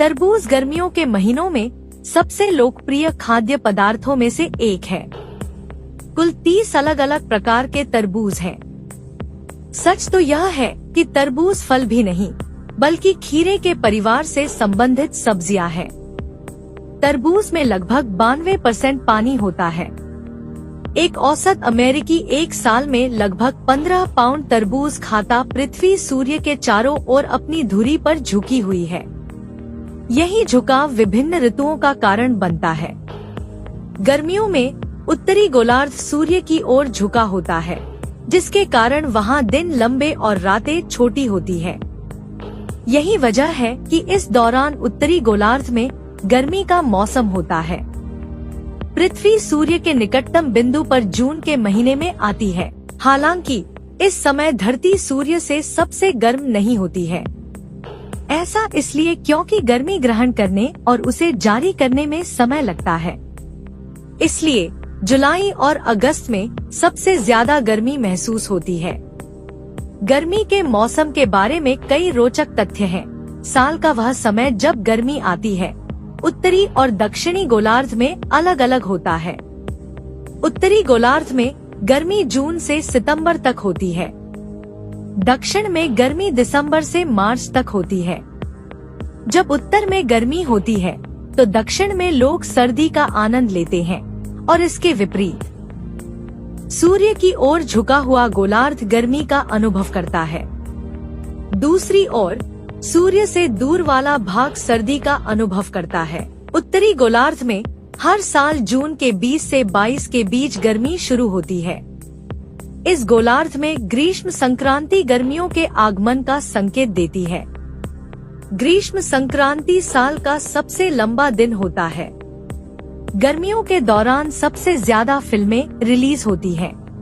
तरबूज गर्मियों के महीनों में सबसे लोकप्रिय खाद्य पदार्थों में से एक है। कुल 30 अलग अलग प्रकार के तरबूज हैं। सच तो यह है कि तरबूज फल भी नहीं बल्कि खीरे के परिवार से संबंधित सब्जियां हैं। तरबूज में लगभग 92% पानी होता है। एक औसत अमेरिकी एक साल में लगभग 15 पाउंड तरबूज खाता। पृथ्वी सूर्य के चारों ओर अपनी धुरी पर झुकी हुई है। यही झुकाव विभिन्न ऋतुओं का कारण बनता है। गर्मियों में उत्तरी गोलार्ध सूर्य की ओर झुका होता है, जिसके कारण वहां दिन लंबे और रातें छोटी होती है। यही वजह है कि इस दौरान उत्तरी गोलार्ध में गर्मी का मौसम होता है। पृथ्वी सूर्य के निकटतम बिंदु पर जून के महीने में आती है। हालांकि इस समय धरती सूर्य से सबसे गर्म नहीं होती है। ऐसा इसलिए क्योंकि गर्मी ग्रहण करने और उसे जारी करने में समय लगता है। इसलिए जुलाई और अगस्त में सबसे ज्यादा गर्मी महसूस होती है। गर्मी के मौसम के बारे में कई रोचक तथ्य हैं। साल का वह समय जब गर्मी आती है उत्तरी और दक्षिणी गोलार्ध में अलग अलग होता है। उत्तरी गोलार्ध में गर्मी जून से सितंबर तक होती है। दक्षिण में गर्मी दिसंबर से मार्च तक होती है। जब उत्तर में गर्मी होती है तो दक्षिण में लोग सर्दी का आनंद लेते हैं और इसके विपरीत सूर्य की ओर झुका हुआ गोलार्ध गर्मी का अनुभव करता है। दूसरी ओर सूर्य से दूर वाला भाग सर्दी का अनुभव करता है। उत्तरी गोलार्ध में हर साल जून के 20 से 22 के बीच गर्मी शुरू होती है। इस गोलार्ध में ग्रीष्म संक्रांति गर्मियों के आगमन का संकेत देती है। ग्रीष्म संक्रांति साल का सबसे लंबा दिन होता है। गर्मियों के दौरान सबसे ज्यादा फिल्में रिलीज होती हैं।